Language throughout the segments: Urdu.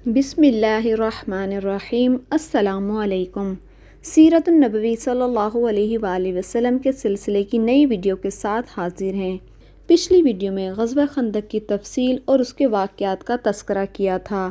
بسم اللہ الرحمن الرحیم۔ السلام علیکم۔ سیرت النبوی صلی اللہ علیہ وآلہ وسلم کے سلسلے کی نئی ویڈیو کے ساتھ حاضر ہیں۔ پچھلی ویڈیو میں غزوہ خندق کی تفصیل اور اس کے واقعات کا تذکرہ کیا تھا۔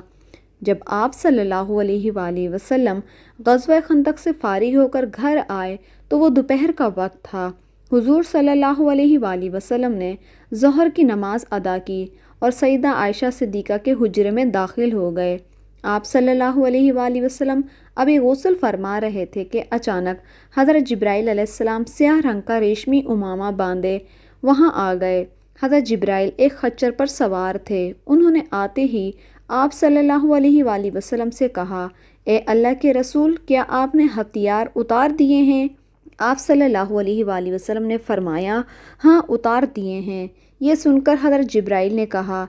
جب آپ صلی اللہ علیہ وآلہ وسلم غزوہ خندق سے فارغ ہو کر گھر آئے تو وہ دوپہر کا وقت تھا۔ حضور صلی اللہ علیہ وآلہ وسلم نے ظہر کی نماز ادا کی اور سیدہ عائشہ صدیقہ کے حجرے میں داخل ہو گئے۔ آپ صلی اللہ علیہ وآلہ وسلم ابھی غسل فرما رہے تھے کہ اچانک حضرت جبرائیل علیہ السلام سیاہ رنگ کا ریشمی عمامہ باندھے وہاں آ گئے۔ حضرت جبرائیل ایک خچر پر سوار تھے۔ انہوں نے آتے ہی آپ صلی اللہ علیہ وآلہ وسلم سے کہا، اے اللہ کے رسول، کیا آپ نے ہتھیار اتار دیے ہیں؟ آپ صلی اللہ علیہ وآلہ وسلم نے فرمایا، ہاں اتار دیے ہیں۔ یہ سن کر حضرت جبرائیل نے کہا،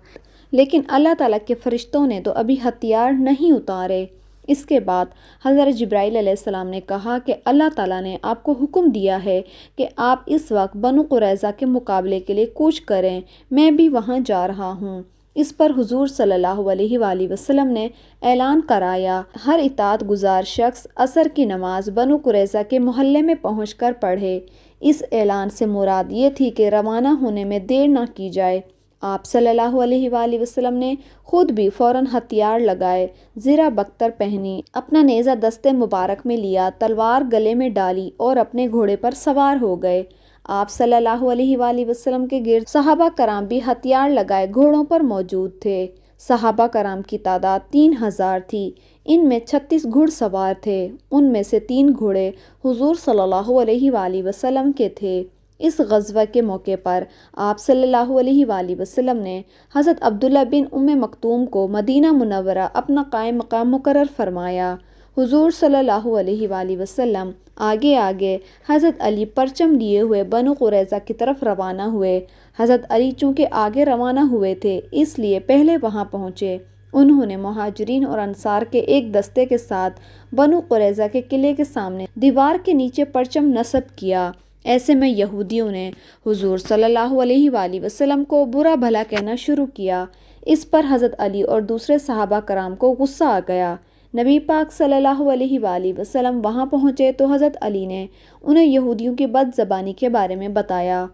لیکن اللہ تعالیٰ کے فرشتوں نے تو ابھی ہتھیار نہیں اتارے۔ اس کے بعد حضرت جبرائیل علیہ السلام نے کہا کہ اللہ تعالیٰ نے آپ کو حکم دیا ہے کہ آپ اس وقت بنو قریظہ کے مقابلے کے لیے کوچ کریں، میں بھی وہاں جا رہا ہوں۔ اس پر حضور صلی اللہ علیہ وآلہ وسلم نے اعلان کرایا، ہر اطاعت گزار شخص عصر کی نماز بنو قریظہ کے محلے میں پہنچ کر پڑھے۔ اس اعلان سے مراد یہ تھی کہ روانہ ہونے میں دیر نہ کی جائے۔ آپ صلی اللہ علیہ وآلہ وسلم نے خود بھی فوراً ہتھیار لگائے، زرہ بختر پہنی، اپنا نیزہ دستے مبارک میں لیا، تلوار گلے میں ڈالی اور اپنے گھوڑے پر سوار ہو گئے۔ آپ صلی اللہ علیہ وآلہ وسلم کے گرد صحابہ کرام بھی ہتھیار لگائے گھوڑوں پر موجود تھے۔ صحابہ کرام کی تعداد 3000 تھی۔ ان میں 36 گھڑ سوار تھے۔ ان میں سے 3 گھوڑے حضور صلی اللہ علیہ وآلہ وسلم کے تھے۔ اس غزوہ کے موقع پر آپ صلی اللہ علیہ وآلہ وسلم نے حضرت عبداللہ بن ام مکتوم کو مدینہ منورہ اپنا قائم مقام مقرر فرمایا۔ حضور صلی اللہ علیہ وآلہ وسلم آگے آگے حضرت علی پرچم لیے ہوئے بنو قریظہ کی طرف روانہ ہوئے۔ حضرت علی چونکہ آگے روانہ ہوئے تھے اس لیے پہلے وہاں پہنچے۔ انہوں نے مہاجرین اور انصار کے ایک دستے کے ساتھ بنو قریظہ کے قلعے کے سامنے دیوار کے نیچے پرچم نصب کیا۔ ایسے میں یہودیوں نے حضور صلی اللہ علیہ وآلہ وسلم کو برا بھلا کہنا شروع کیا۔ اس پر حضرت علی اور دوسرے صحابہ کرام کو غصہ آ گیا۔ نبی پاک صلی اللہ علیہ وآلہ وسلم وہاں پہنچے تو حضرت علی نے انہیں یہودیوں کی بد زبانی کے بارے میں بتایا۔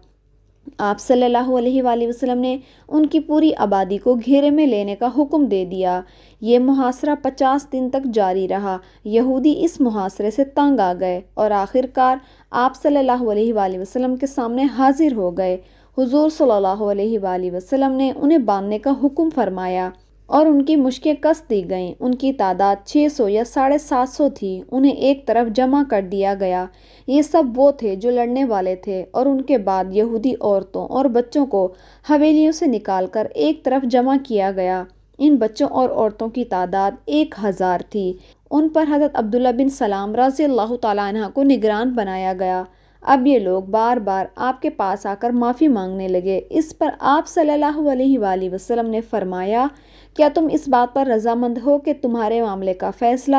آپ صلی اللہ علیہ وآلہ وسلم نے ان کی پوری آبادی کو گھیرے میں لینے کا حکم دے دیا۔ یہ محاصرہ 50 دن تک جاری رہا۔ یہودی اس محاصرے سے تنگ آ گئے اور آخر کار آپ صلی اللہ علیہ وآلہ وسلم کے سامنے حاضر ہو گئے۔ حضور صلی اللہ علیہ وآلہ وسلم نے انہیں باندھنے کا حکم فرمایا اور ان کی مشقیں کس دی گئیں۔ ان کی تعداد 600 یا 750 تھی۔ انہیں ایک طرف جمع کر دیا گیا۔ یہ سب وہ تھے جو لڑنے والے تھے، اور ان کے بعد یہودی عورتوں اور بچوں کو حویلیوں سے نکال کر ایک طرف جمع کیا گیا۔ ان بچوں اور عورتوں کی تعداد 1000 تھی۔ ان پر حضرت عبداللہ بن سلام رضی اللہ تعالیٰ عنہ کو نگران بنایا گیا۔ اب یہ لوگ بار بار آپ کے پاس آ کر معافی مانگنے لگے۔ اس پر آپ صلی اللہ علیہ وآلہ وسلم نے فرمایا، کیا تم اس بات پر رضامند ہو کہ تمہارے معاملے کا فیصلہ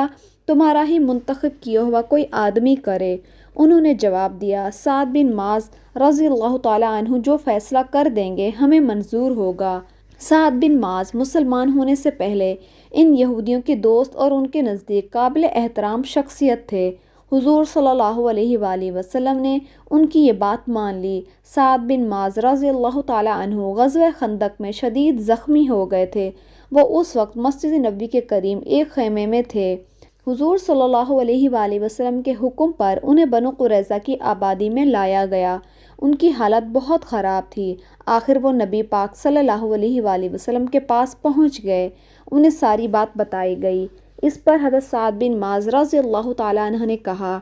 تمہارا ہی منتخب کیا ہوا کوئی آدمی کرے؟ انہوں نے جواب دیا، سعد بن معاذ رضی اللہ تعالیٰ عنہ جو فیصلہ کر دیں گے ہمیں منظور ہوگا۔ سعد بن معاذ مسلمان ہونے سے پہلے ان یہودیوں کے دوست اور ان کے نزدیک قابل احترام شخصیت تھے۔ حضور صلی اللہ علیہ وآلہ وسلم نے ان کی یہ بات مان لی۔ سعد بن معاذ رضی اللہ تعالیٰ عنہ غزوہ خندق میں شدید زخمی ہو گئے تھے۔ وہ اس وقت مسجد نبوی کے قریب ایک خیمے میں تھے۔ حضور صلی اللہ علیہ وآلہ وسلم کے حکم پر انہیں بنو قریظہ کی آبادی میں لایا گیا۔ ان کی حالت بہت خراب تھی۔ آخر وہ نبی پاک صلی اللہ علیہ وآلہ وسلم کے پاس پہنچ گئے۔ انہیں ساری بات بتائی گئی۔ اس پر حضرت سعد بن معاذ رضی اللہ تعالیٰ عنہ نے کہا،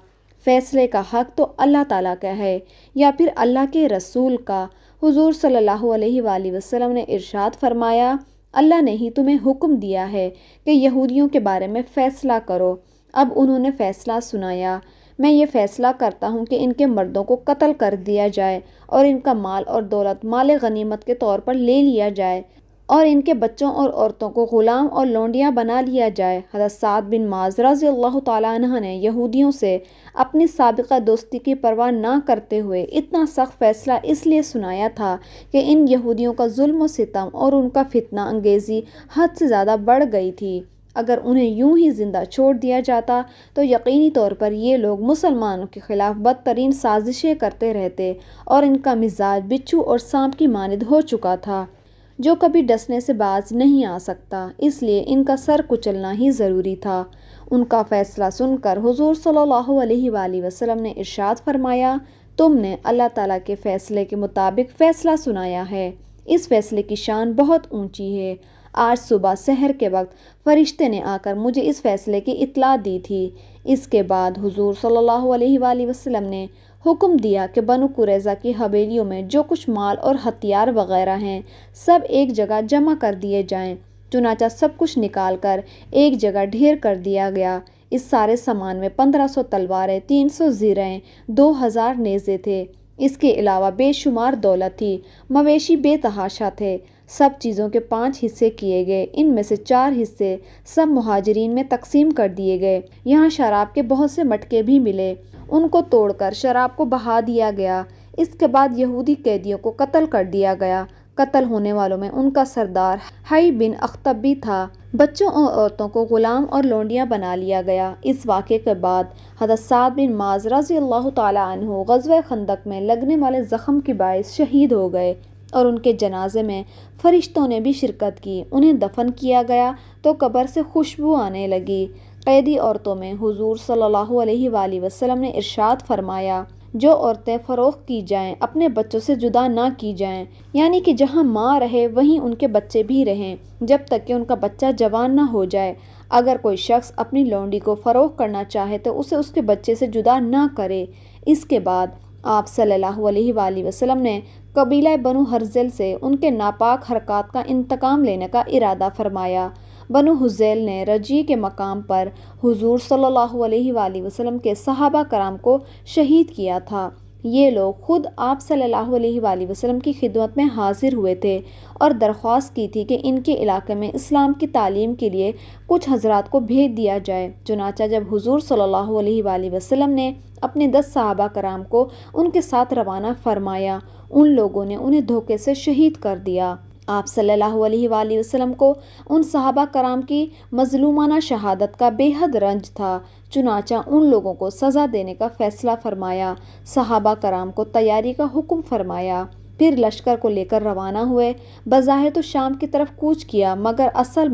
فیصلے کا حق تو اللہ تعالیٰ کا ہے یا پھر اللہ کے رسول کا۔ حضور صلی اللہ علیہ وآلہ وسلم نے ارشاد فرمایا، اللہ نے ہی تمہیں حکم دیا ہے کہ یہودیوں کے بارے میں فیصلہ کرو۔ اب انہوں نے فیصلہ سنایا، میں یہ فیصلہ کرتا ہوں کہ ان کے مردوں کو قتل کر دیا جائے اور ان کا مال اور دولت مال غنیمت کے طور پر لے لیا جائے اور ان کے بچوں اور عورتوں کو غلام اور لونڈیاں بنا لیا جائے۔ حضرت سعد بن معاذ رضی اللہ تعالیٰ عنہ نے یہودیوں سے اپنی سابقہ دوستی کی پرواہ نہ کرتے ہوئے اتنا سخت فیصلہ اس لیے سنایا تھا کہ ان یہودیوں کا ظلم و ستم اور ان کا فتنہ انگیزی حد سے زیادہ بڑھ گئی تھی۔ اگر انہیں یوں ہی زندہ چھوڑ دیا جاتا تو یقینی طور پر یہ لوگ مسلمانوں کے خلاف بدترین سازشیں کرتے رہتے، اور ان کا مزاج بچھو اور سانپ کی مانند ہو چکا تھا جو کبھی ڈسنے سے باز نہیں آ سکتا، اس لیے ان کا سر کچلنا ہی ضروری تھا۔ ان کا فیصلہ سن کر حضور صلی اللہ علیہ وآلہ وسلم نے ارشاد فرمایا، تم نے اللہ تعالیٰ کے فیصلے کے مطابق فیصلہ سنایا ہے، اس فیصلے کی شان بہت اونچی ہے۔ آج صبح سحر کے وقت فرشتے نے آ کر مجھے اس فیصلے کی اطلاع دی تھی۔ اس کے بعد حضور صلی اللہ علیہ وآلہ وسلم نے حکم دیا کہ بنو قریظہ کی حویلیوں میں جو کچھ مال اور ہتھیار وغیرہ ہیں سب ایک جگہ جمع کر دیے جائیں۔ چنانچہ سب کچھ نکال کر ایک جگہ ڈھیر کر دیا گیا۔ اس سارے سامان میں 1500 تلواریں، 300 زرہیں، 2000 نیزے تھے۔ اس کے علاوہ بے شمار دولت تھی، مویشی بے تحاشا تھے۔ سب چیزوں کے 5 حصے کیے گئے، ان میں سے 4 حصے سب مہاجرین میں تقسیم کر دیے گئے۔ یہاں شراب کے بہت سے مٹکے بھی ملے، ان کو توڑ کر شراب کو بہا دیا گیا۔ اس کے بعد یہودی قیدیوں کو قتل کر دیا گیا۔ قتل ہونے والوں میں ان کا سردار حی بن اخطب بھی تھا۔ بچوں اور عورتوں کو غلام اور لونڈیاں بنا لیا گیا۔ اس واقعے کے بعد حضرت سعد بن معاذ رضی اللہ تعالیٰ عنہ غزوہ خندق میں لگنے والے زخم کے باعث شہید ہو گئے، اور ان کے جنازے میں فرشتوں نے بھی شرکت کی۔ انہیں دفن کیا گیا تو قبر سے خوشبو آنے لگی۔ قیدی عورتوں میں حضور صلی اللہ علیہ وآلہ وسلم نے ارشاد فرمایا، جو عورتیں فروخت کی جائیں اپنے بچوں سے جدا نہ کی جائیں، یعنی کہ جہاں ماں رہے وہیں ان کے بچے بھی رہیں جب تک کہ ان کا بچہ جوان نہ ہو جائے۔ اگر کوئی شخص اپنی لونڈی کو فروخت کرنا چاہے تو اسے اس کے بچے سے جدا نہ کرے۔ اس کے بعد آپ صلی اللہ علیہ وآلہ وسلم نے قبیلہ بنو ہرزل سے ان کے ناپاک حرکات کا انتقام لینے کا ارادہ فرمایا۔ بنو ہزیل نے رجی کے مقام پر حضور صلی اللہ علیہ وآلہ وسلم کے صحابہ کرام کو شہید کیا تھا۔ یہ لوگ خود آپ صلی اللہ علیہ وآلہ وسلم کی خدمت میں حاضر ہوئے تھے اور درخواست کی تھی کہ ان کے علاقے میں اسلام کی تعلیم کے لیے کچھ حضرات کو بھیج دیا جائے۔ چنانچہ جب حضور صلی اللہ علیہ وآلہ وسلم نے اپنے 10 صحابہ کرام کو ان کے ساتھ روانہ فرمایا، ان لوگوں نے انہیں دھوکے سے شہید کر دیا۔ آپ صلی اللہ علیہ وآلہ وسلم کو ان صحابہ کرام کی مظلومانہ شہادت کا بے حد رنج تھا، چنانچہ ان لوگوں کو سزا دینے کا فیصلہ فرمایا۔ صحابہ کرام کو تیاری کا حکم فرمایا، پھر لشکر کو لے کر روانہ ہوئے۔ بظاہر تو شام کی طرف کوچ کیا، مگر اصل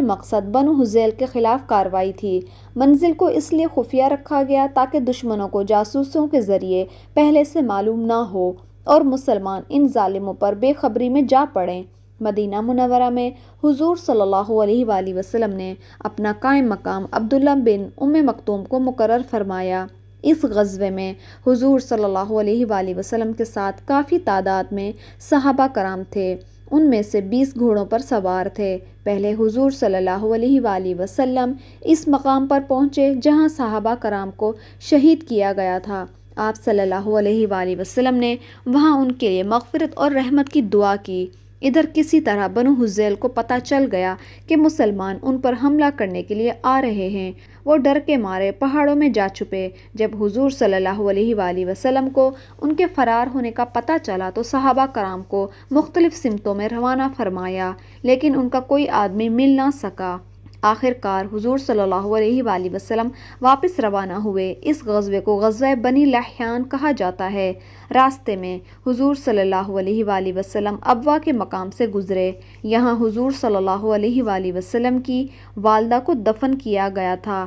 مقصد بنو ہزیل کے خلاف کارروائی تھی۔ منزل کو اس لیے خفیہ رکھا گیا تاکہ دشمنوں کو جاسوسوں کے ذریعے پہلے سے معلوم نہ ہو اور مسلمان ان ظالموں پر بے خبری میں جا پڑیں۔ مدینہ منورہ میں حضور صلی اللہ علیہ وآلہ وسلم نے اپنا قائم مقام عبداللہ بن ام مکتوم کو مقرر فرمایا۔ اس غزوے میں حضور صلی اللہ علیہ وآلہ وسلم کے ساتھ کافی تعداد میں صحابہ کرام تھے، ان میں سے 20 گھوڑوں پر سوار تھے۔ پہلے حضور صلی اللہ علیہ وآلہ وسلم اس مقام پر پہنچے جہاں صحابہ کرام کو شہید کیا گیا تھا۔ آپ صلی اللہ علیہ وآلہ وسلم نے وہاں ان کے لیے مغفرت اور رحمت کی دعا کی۔ ادھر کسی طرح بنو ہزیل کو پتہ چل گیا کہ مسلمان ان پر حملہ کرنے کے لیے آ رہے ہیں۔ وہ ڈر کے مارے پہاڑوں میں جا چھپے۔ جب حضور صلی اللہ علیہ وآلہ وسلم کو ان کے فرار ہونے کا پتہ چلا تو صحابہ کرام کو مختلف سمتوں میں روانہ فرمایا، لیکن ان کا کوئی آدمی مل نہ سکا۔ آخر کار حضور صلی اللہ علیہ وآلہ وسلم واپس روانہ ہوئے۔ اس غزوے کو غزوہ بنی لحیان کہا جاتا ہے۔ راستے میں حضور صلی اللہ علیہ وآلہ وسلم ابوا کے مقام سے گزرے۔ یہاں حضور صلی اللہ علیہ وآلہ وسلم کی والدہ کو دفن کیا گیا تھا۔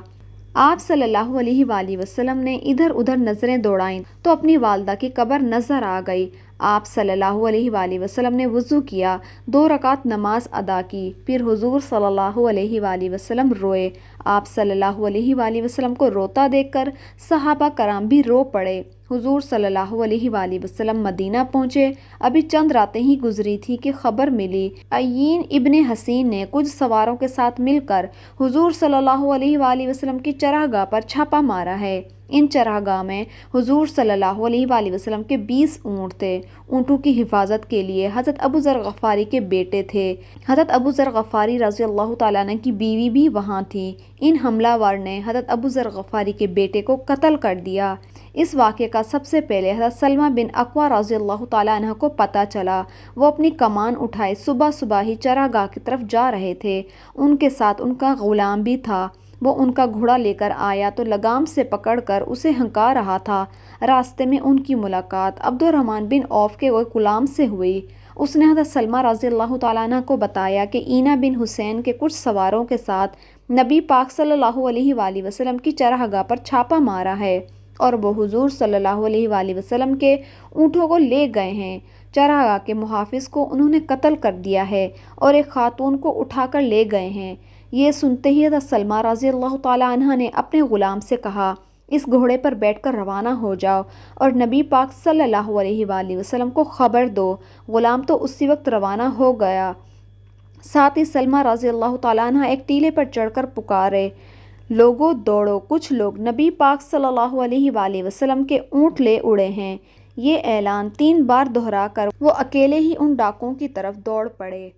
آپ صلی اللہ علیہ وآلہ وسلم نے ادھر ادھر نظریں دوڑائیں تو اپنی والدہ کی قبر نظر آ گئی۔ آپ صلی اللہ علیہ وآلہ وسلم نے وضو کیا، 2 رکعت نماز ادا کی، پھر حضور صلی اللہ علیہ وآلہ وسلم روئے۔ آپ صلی اللہ علیہ وآلہ وسلم کو روتا دیکھ کر صحابہ کرام بھی رو پڑے۔ حضور صلی اللہ علیہ وآلہ وسلم مدینہ پہنچے۔ ابھی چند راتیں ہی گزری تھی کہ خبر ملی عیین ابن حسین نے کچھ سواروں کے ساتھ مل کر حضور صلی اللہ علیہ وآلہ وسلم کی چراگاہ پر چھاپا مارا ہے۔ ان چراگاہ میں حضور صلی اللہ علیہ وآلہ وسلم کے 20 اونٹ تھے۔ اونٹوں کی حفاظت کے لیے حضرت ابو ذر غفاری کے بیٹے تھے۔ حضرت ابو ذر غفاری رضی اللہ تعالیٰ عنہ کی بیوی بھی وہاں تھی۔ ان حملہ ور نے حضرت ابو ذر غفاری کے بیٹے کو قتل کر دیا۔ اس واقعے کا سب سے پہلے حضرت سلمہ بن اکوع رضی اللہ تعالیٰ عنہ کو پتہ چلا۔ وہ اپنی کمان اٹھائے صبح صبح ہی چراگاہ کی طرف جا رہے تھے۔ ان کے ساتھ ان کا غلام بھی تھا۔ وہ ان کا گھوڑا لے کر آیا تو لگام سے پکڑ کر اسے ہنکا رہا تھا۔ راستے میں ان کی ملاقات عبد الرحمن بن عوف کے ایک غلام سے ہوئی۔ اس نے حضرت سلمہ رضی اللہ تعالیٰ عنہ کو بتایا کہ اینا بن حسین کے کچھ سواروں کے ساتھ نبی پاک صلی اللہ علیہ وآلہ وسلم کی چراگاہ پر چھاپا مارا ہے اور وہ حضور صلی اللہ علیہ وآلہ وسلم کے اونٹوں کو لے گئے ہیں۔ چراگاہ کے محافظ کو انہوں نے قتل کر دیا ہے اور ایک خاتون کو اٹھا کر لے گئے ہیں۔ یہ سنتے ہی حضرت سلمہ رضی اللہ تعالیٰ عنہ نے اپنے غلام سے کہا، اس گھوڑے پر بیٹھ کر روانہ ہو جاؤ اور نبی پاک صلی اللہ علیہ وآلہ وسلم کو خبر دو۔ غلام تو اسی وقت روانہ ہو گیا۔ ساتھ ہی سلمہ رضی اللہ تعالیٰ عنہ ایک ٹیلے پر چڑھ کر پکارے، لوگو دوڑو، کچھ لوگ نبی پاک صلی اللہ علیہ وآلہ وسلم کے اونٹ لے اڑے ہیں۔ یہ اعلان 3 بار دہرا کر وہ اکیلے ہی ان ڈاکوؤں کی طرف دوڑ پڑے۔